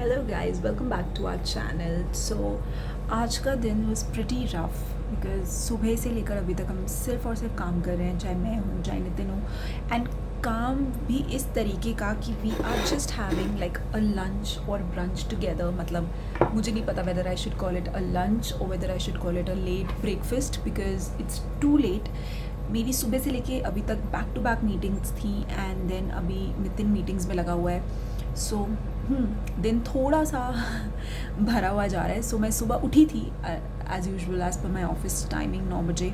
Hello guys, welcome back to our channel. So आज का दिन वाज प्रिटी रफ बिकॉज सुबह से लेकर अभी तक हम सिर्फ और सिर्फ काम कर रहे हैं, चाहे मैं हूँ चाहे नितिन हो। एंड काम भी इस तरीके का कि we are just having like a lunch और ब्रंच टुगेदर। मतलब मुझे नहीं पता whether I should call it a lunch और whether I should call it a late breakfast because it's too late. मेरी सुबह से लेके अभी तक बैक टू बैक मीटिंग्स थी एंड देन अभी नितिन मीटिंग्स में लगा हुआ है। सो दिन थोड़ा सा भरा हुआ जा रहा है। सो मैं सुबह उठी थी as usual as per my office timing 9 बजे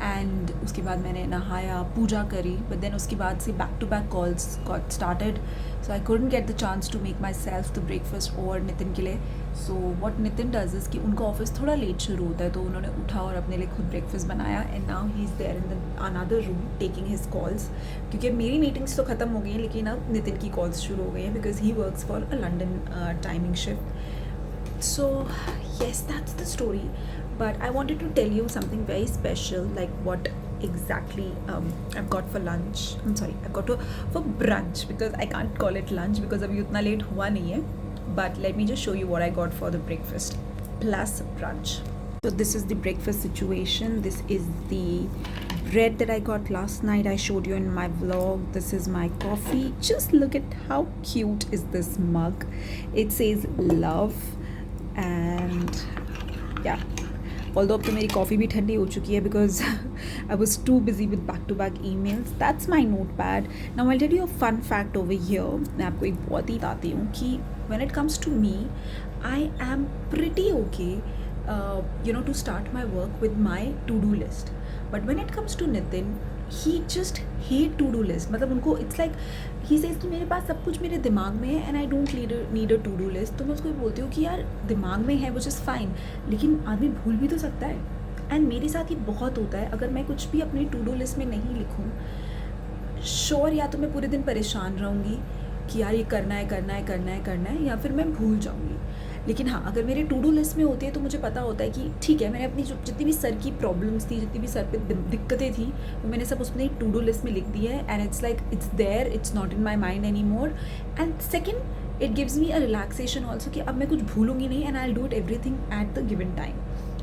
एंड उसके बाद मैंने नहाया, पूजा करी, बट देन उसके बाद से back to back calls got started. So I couldn't get the chance to make myself the breakfast और नितिन के लिए। So what Nitin does is कि उनका ऑफिस थोड़ा लेट शुरू होता है, तो उन्होंने उठा और अपने लिए खुद ब्रेकफास्ट बनाया and now he is there in the another room taking his calls. क्योंकि मेरी मीटिंग्स तो ख़त्म हो गई हैं लेकिन अब नितिन की कॉल्स शुरू हो गई हैं because he works for a London timing shift. So yes, that's the story, but I wanted to tell you something very special, like what exactly I've got for lunch. I'm sorry, I've got for brunch because I can't call it lunch because अभी उतना late हुआ नहीं है, but let me just show you what I got for the breakfast plus brunch. So this is the breakfast situation. This is the bread that I got last night. I showed you in my vlog. This is my coffee. Just look at how cute is this mug. It says love and yeah, although अब तो मेरी coffee भी ठंडी हो चुकी है because I was too busy with back-to-back emails. That's my notepad. Now I'll tell you a fun fact over here. मैं आपको एक बहुत ही बताती हूँ कि when it comes to me, I am pretty okay, to start my work with my to-do list. But when it comes to Nitin, he just hate to-do list. मतलब उनको it's like he says कि मेरे पास सब कुछ मेरे दिमाग में है and I don't need a to-do list. तो मैं उसको बोलती हूँ कि यार दिमाग में है which is fine, लेकिन आदमी भूल भी तो सकता है। एंड मेरे साथ ये बहुत होता है, अगर मैं कुछ भी अपनी टू डू लिस्ट में नहीं लिखूँ, श्योर या तो मैं पूरे दिन परेशान रहूँगी कि यार ये करना है या फिर मैं भूल जाऊँगी। लेकिन हाँ, अगर मेरे टू डू लिस्ट में होती है तो मुझे पता होता है कि ठीक है, मैंने अपनी जितनी भी सर की प्रॉब्लम्स थी, जितनी भी सर पे दिक्कतें थी, वो मैंने सब उसमें टू डू लिस्ट में लिख दी है and it's like it's there, it's not in my mind any more. And second, it gives me a relaxation also कि अब मैं कुछ भूलूंगी नहीं and I will do it everything at the given time.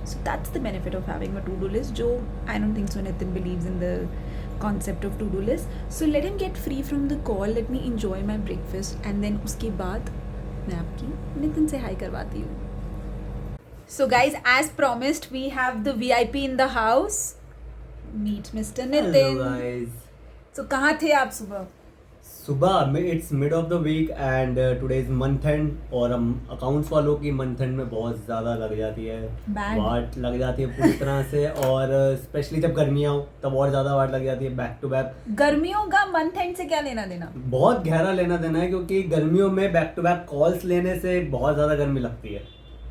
So that's the benefit of having a to-do list, जो I don't think so Nitin believes in the concept of to-do list. So let him get free from the call, let me enjoy my breakfast and then उसके बाद मैं आपकी नितिन से high करवाती हूँ. So guys, as promised, we have the VIP in the house. Meet Mr. Nitin. Hello guys. So कहाँ थे आप सुबह? सुबह it's mid of the week and today is month end और हम अकाउंट्स वालों की मंथ एंड में बहुत ज़्यादा लग जाती है, वाट लग जाती है पूरी तरह से. और स्पेशली जब गर्मियाँ हो तब और ज़्यादा वाट लग जाती है बैक टू बैक. गर्मियों का मंथ एंड से क्या लेना देना? बहुत गहरा लेना देना है क्योंकि गर्मियों में बैक टू बैक कॉल्स लेने से बहुत ज़्यादा गर्मी लगती है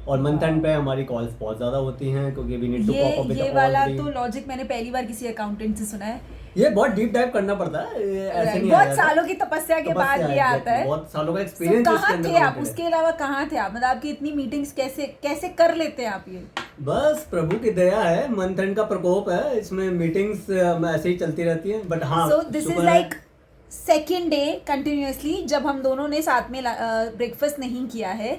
और मंथ एंड पे हमारी कॉल्स बहुत ज़्यादा होती हैं क्योंकि we need to cop up with ये वाला तो लॉजिक मैंने पहली बार किसी अकाउंटेंट से सुना है. ये बहुत डीप डाइव करना पड़ता है, ऐसे नहीं बहुत सालों की तपस्या के बाद ये आता है. बहुत सालों का एक्सपीरियंस. कहाँ थे आप? उसके अलावा कहाँ थे आप? मतलब आपकी इतनी मीटिंग्स कैसे कर लेते हैं आप ये? बस प्रभु की दया है, मंथ एंड का प्रकोप है, इसमें मीटिंग्स ऐसे ही चलती रहती हैं. बट हाँ, so this is like second day continuously जब हम दोनों ने साथ में ब्रेकफास्ट नहीं किया है.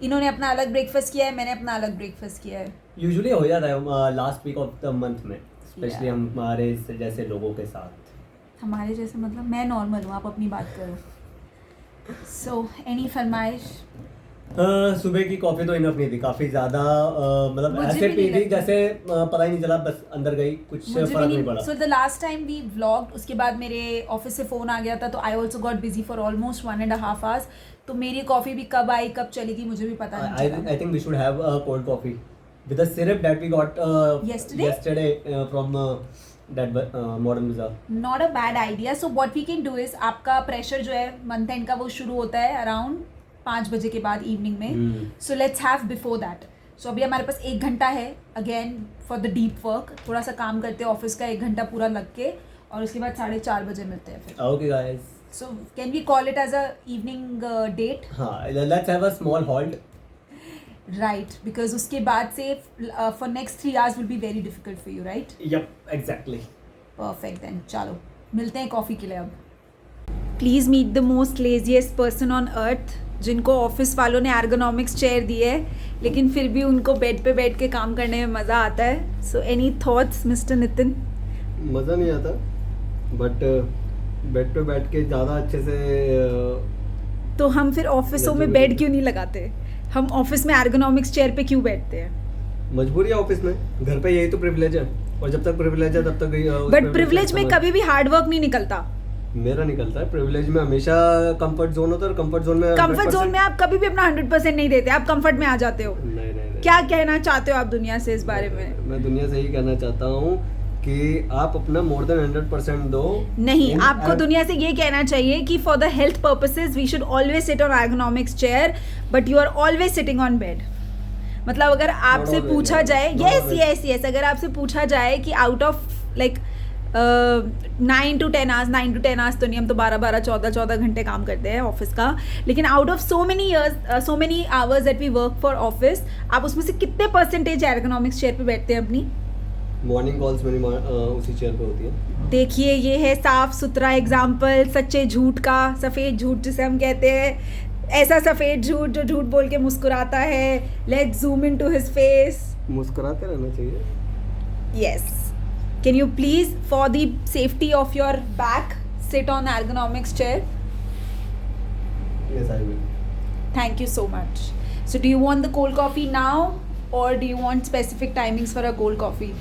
इन्होंने अपना अलग ब्रेकफास्ट किया है, मैंने अपना अलग ब्रेकफास्ट किया है. यूजुअली हो जाता है last week of the month में, स्पेशली हमारे जैसे लोगों के साथ. हमारे जैसे मतलब मैं नॉर्मल हूँ, आप अपनी बात करो. सो एनी फरमाइश? सुबह की कॉफ़ी तो इनफ नहीं थी, काफ़ी ज़्यादा मतलब ऐसे पी थी जैसे पता ही नहीं चला, बस अंदर गई, कुछ फर्क नहीं पड़ा. So the last time we vlogged, उसके बाद मेरे ऑफिस से फ़ोन आ गया था तो I also got busy for almost 1.5 hours. तो मेरी कॉफ़ी भी कब आई कब चलेगी मुझे भी पता नहीं चला. I think we should have a cold coffee with the syrup that we got yesterday from that modern bazaar. Not a bad idea. So what we can do is आपका प्रेशर जो है मंथ एंड का वो शुरू होता है around 5 बजे के बाद इवनिंग में. So let's have before that. So अभी हमारे पास 1 घंटा है again for the deep work. थोड़ा सा काम करते हैं ऑफिस का 1 घंटा पूरा लग के और उसके बाद 4:30 बजे मिलते हैं फिर. Okay guys. So can we call it as a evening date? हाँ, let's have a small halt. Right, because उसके बाद से for next 3 hours will be very difficult for you, right? Yep, exactly. Perfect then. चलो मिलते हैं coffee के लिए अब. Please meet the most laziest person on earth. जिनको ऑफिस वालों ने एर्गोनॉमिक्स चेयर दी है, लेकिन फिर भी उनको बेड पे बैठ के काम करने में मज़ा आता है. So any thoughts mister Nitin? मज़ा नहीं आता, बट बेड पे बैठ के ज़्यादा अच्छे से तो हम फिर ऑफिसों में बेड क्यों नहीं लगाते? हम ऑफिस में एर्गोनॉमिक्स चेयर पे क्यों बैठते हैं? मजबूरी है ऑफिस में, घर पे यही तो प्रिविलेज है, और जब तक प्रिविलेज है तब तक बट प्रिविलेज में कभी भी हार्ड वर्क नहीं निकलता. मेरा निकलता है. प्रिविलेज में हमेशा कंफर्ट जोन होता है, और कंफर्ट जोन में आप कभी भी अपना 100% नहीं देते, आप कंफर्ट में आ जाते हो. नहीं. क्या कहना चाहते हो आप दुनिया से इस बारे में? मैं दुनिया से यही कहना चाहता हूँ कि आप अपना मोर देन 100% दो. नहीं, आपको दुनिया से ये कहना चाहिए कि for the health purposes we should always sit on ergonomics chair, but you are always sitting on bed. मतलब अगर आपसे पूछा जाए, यस, अगर आपसे पूछा जाए कि out of like 9 to 10 hours तो नहीं, हम तो 12 14 घंटे काम करते हैं ऑफिस का, लेकिन out of so many hours that we work for office, आप उसमें से कितने परसेंटेज एर्गोनॉमिक्स चेयर पे बैठते हैं अपनी? मॉर्निंग कॉल्स मेरी उसी चेयर पे होती है. देखिए, ये है साफ सुथरा एग्जाम्पल सच्चे झूठ का, सफ़ेद झूठ जिसे हम कहते हैं. ऐसा सफ़ेद झूठ जो झूठ बोल के मुस्कुराता है. Let's zoom in to his face. मुस्कुराते रहना चाहिए. Yes. Can you please for the safety of your back sit on ergonomics chair? Yes, I will. Thank you so much. So do you want the cold coffee now or do you want specific timings for a cold coffee?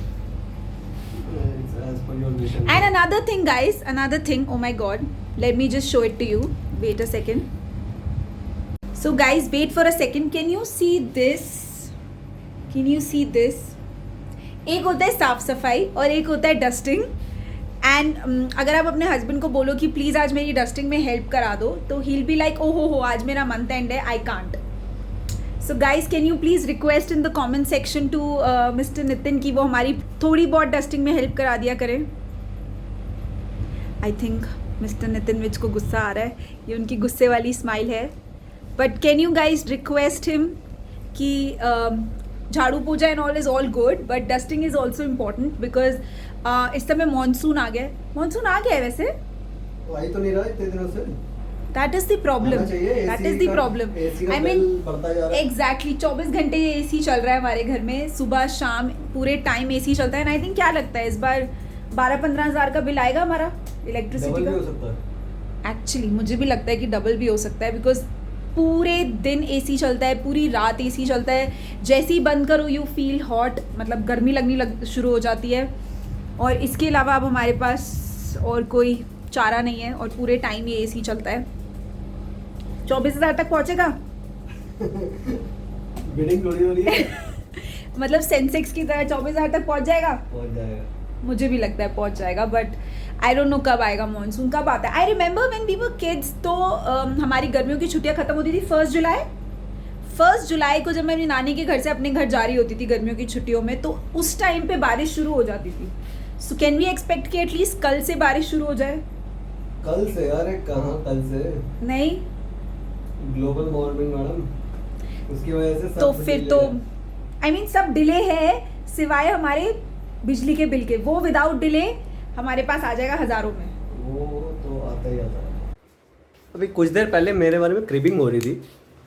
It's as per your wish. And another thing, guys, oh my god, let me just show it to you. Wait a second. So guys, wait for a second. Can you see this? एक होता है साफ सफाई और एक होता है dusting. And अगर आप अपने हस्बैंड को बोलो कि प्लीज़ आज मेरी डस्टिंग में हेल्प करा दो, तो he'll be like, ओहो हो, आज मेरा मंथ एंड है, I can't. So guys, can you please request in the comment section two mister Nitin कि वो हमारी थोड़ी बहुत डस्टिंग में हेल्प करा दिया करें. आई थिंक मिस्टर नितिन विच को गुस्सा आ रहा है, ये उनकी गुस्से वाली स्माइल है. But can you guys request him कि झाड़ू पूजा and all is all good, but dusting is also important because इस समय मानसून आ गया है. वैसे तो आई तो नहीं रहा इतने दिनों से. That is the problem. I mean, exactly 24 घंटे एसी चल रहा है हमारे घर में, सुबह शाम पूरे टाइम एसी चलता है. आई थिंक क्या लगता है इस बार 12-15 हज़ार का बिल आएगा हमारा इलेक्ट्रिसिटी का. एक्चुअली मुझे भी लगता है कि डबल भी हो सकता है, बिकॉज पूरे दिन एसी चलता है, पूरी रात एसी चलता है. जैसे ही बंद करो यू फील हॉट, मतलब गर्मी लगनी शुरू हो जाती है. और इसके अलावा अब हमारे पास और कोई चारा नहीं है, और पूरे टाइम ये एसी चलता है. 24,000 तक पहुंचेगा. बिडिंग थोड़ी हो रही है. मतलब सेंसेक्स की तरह 24,000 तक पहुंच जाएगा. मुझे भी लगता है पहुंच जाएगा, बट आई डोंट नो कब आएगा मानसून, कब आता है. I remember when we were kids, तो हमारी गर्मियों की छुट्टियां खत्म होती थी 1 जुलाई को. जब मैं अपनी नानी के घर से अपने घर जा रही होती थी गर्मियों की छुट्टियों में, तो उस टाइम पे बारिश शुरू हो जाती थी. सो कैन वी एक्सपेक्ट कि एटलीस्ट कल से बारिश शुरू हो जाए? कल से? अरे कहाँ कल से, नहीं. ग्लोबल वार्मिंग मैडम, उसकी वजह से सब तो फिर तो आई मीन सब डिले है, सिवाय हमारे बिजली के बिल के. वो विदाउट डिले हमारे पास आ जाएगा हज़ारों में. वो तो आता ही आता है. अभी कुछ देर पहले मेरे बारे में क्रिबिंग हो रही थी,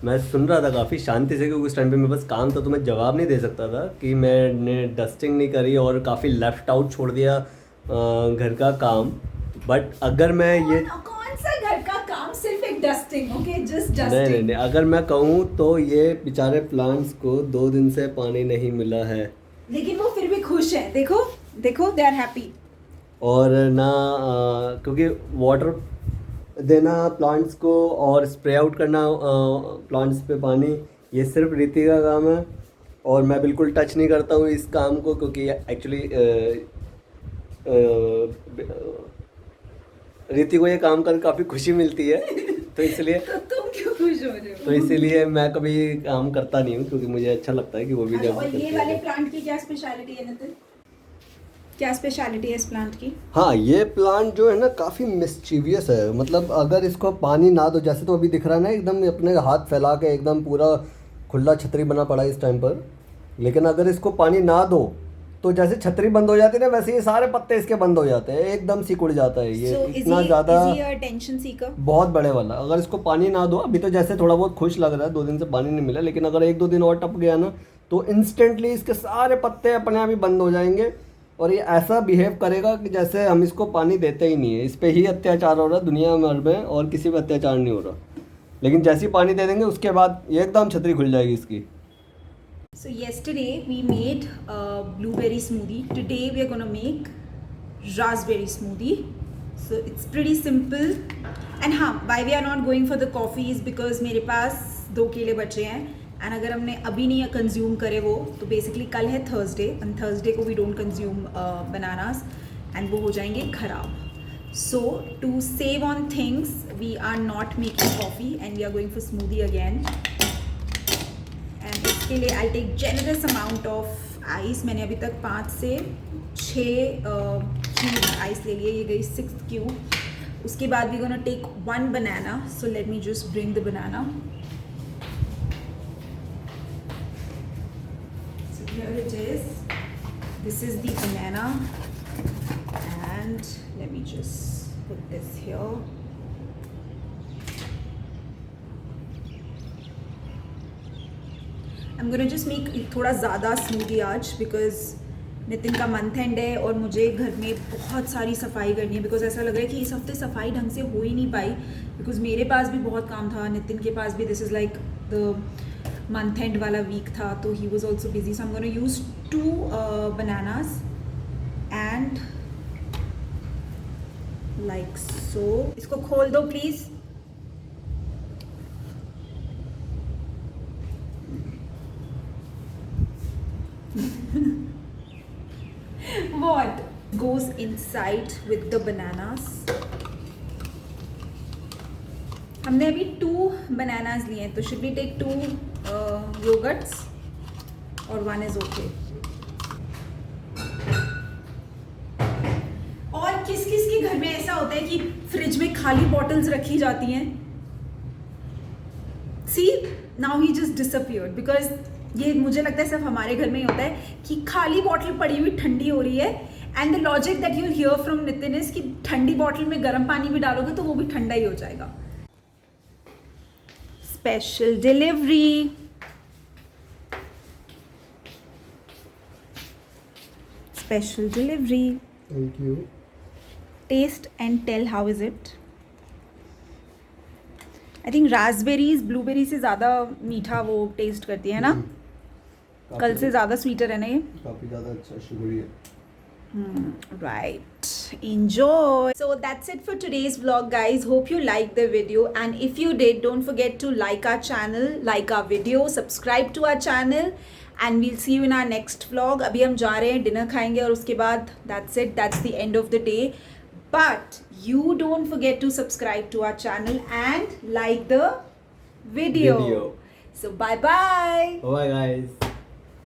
मैं सुन रहा था काफ़ी शांति से, क्योंकि उस टाइम पे मेरे पास काम था, तो मैं जवाब नहीं दे सकता था कि मैंने डस्टिंग नहीं करी और काफ़ी लेफ्ट आउट छोड़ दिया घर का काम. बट अगर मैं ये कौन सा घर का काम, सिर्फ एक डस्टिंग, ओके, जस्ट डस्टिंग. नहीं, अगर मैं कहूँ तो ये बेचारे प्लांट्स को 2 दिन से पानी नहीं मिला है, लेकिन वो फिर भी खुश है. देखो दे आर हैप्पी. और ना क्योंकि वाटर देना प्लांट्स को और स्प्रे आउट करना प्लांट्स पे पानी, ये सिर्फ रीति का काम है, और मैं बिल्कुल टच नहीं करता हूँ इस काम को, क्योंकि एक्चुअली रीति को ये काम कर काफ़ी खुशी मिलती है, तो इसलिए तो तुम क्यों खुश हो रहे हो? तो इसीलिए मैं कभी काम करता नहीं हूँ, क्योंकि मुझे अच्छा लगता है कि वो भी जब. और ये वाले प्लांट की क्या स्पेशलिटी है नितिन? क्या स्पेशलिटी है इस प्लांट की? हाँ, ये प्लांट जो है ना काफ़ी मिस्चीवियस है. मतलब अगर इसको पानी ना दो, जैसे तो अभी दिख रहा है ना एकदम अपने हाथ फैला के एकदम पूरा खुला छतरी बना पड़ा है इस टाइम पर, लेकिन अगर इसको पानी ना दो तो जैसे छतरी बंद हो जाती है ना, वैसे ये सारे पत्ते इसके बंद हो जाते हैं, एकदम सिकुड़ जाता है ये। इतना ज़्यादा टेंशन सीकर बहुत बड़े वाला। अगर इसको पानी ना दो, अभी तो जैसे थोड़ा बहुत खुश लग रहा है, 2 दिन से पानी नहीं मिला, लेकिन अगर 1-2 दिन और टप गया ना तो इंस्टेंटली इसके सारे पत्ते अपने आप ही बंद हो जाएंगे। और ये ऐसा बिहेव करेगा कि जैसे हम इसको पानी देते ही नहीं है। इस पे ही अत्याचार हो रहा है दुनिया भर में, और किसी पे अत्याचार नहीं हो रहा। लेकिन जैसे ही पानी दे देंगे उसके बाद ये एकदम छतरी खुल जाएगी इसकी। So yesterday we made a blueberry smoothie. Today we are gonna make raspberry smoothie. So it's pretty simple. And हाँ, why we are not going for the coffee is because मेरे पास 2 केले बचे हैं, एंड अगर हमने अभी नहीं कंज्यूम करे वो, तो बेसिकली कल है थर्सडे, एंड थर्सडे को we don't consume bananas, and वो हो जाएंगे खराब. So to save on things we are not making coffee and we are going for smoothie again. And इसके लिए I take generous amount of ice. मैंने अभी तक 5 से 6 क्यूब आइस ले लिए, ये गई 6th क्यूब. उसके बाद we gonna take 1 banana. So let me just bring the banana. Here it is. This is the banana, and let me just put this here. I'm gonna just make थोड़ा ज़्यादा smoothie आज, because Nitin का month and है और मुझे घर में बहुत सारी सफाई करनी है. बिकॉज ऐसा लग रहा है कि इस हफ्ते सफाई ढंग से हो ही नहीं पाई, बिकॉज मेरे पास भी बहुत काम था, नितिन के पास भी. This is like the month and वाला वीक था, तो he was also busy. So I am gonna use 2 bananas and like so. इसको खोल दो please. What goes inside with the bananas? हमने अभी 2 बनानास लिए हैं, तो शुड वी टेक 2 योगर्ट्स और 1 इज ओके. और किस किस के घर में ऐसा होता है कि फ्रिज में खाली बॉटल्स रखी जाती हैं? See now he just disappeared. Because ये मुझे लगता है सिर्फ हमारे घर में ही होता है कि खाली बॉटल पड़ी हुई ठंडी हो रही है, and the logic that you here from Nitin is कि ठंडी बॉटल में गर्म पानी भी डालोगे तो वो भी ठंडा ही हो जाएगा. Special delivery. Special delivery. Thank you. Taste and tell how is it. I think raspberries blueberry से ज़्यादा मीठा वो टेस्ट करती है ना. कल से ज़्यादा स्वीटर है ना ये. काफ़ी ज़्यादा अच्छा शुगरी है. Right, enjoy. So that's it for today's vlog, guys. Hope you liked the video, and if you did, don't forget to like our channel, like our video, subscribe to our channel, and we'll see you in our next vlog. अभी हम जा रहे हैं, dinner खाएंगे और उसके बाद that's it, that's the end of the day. But you don't forget to subscribe to our channel and like the video. So bye bye. Bye guys.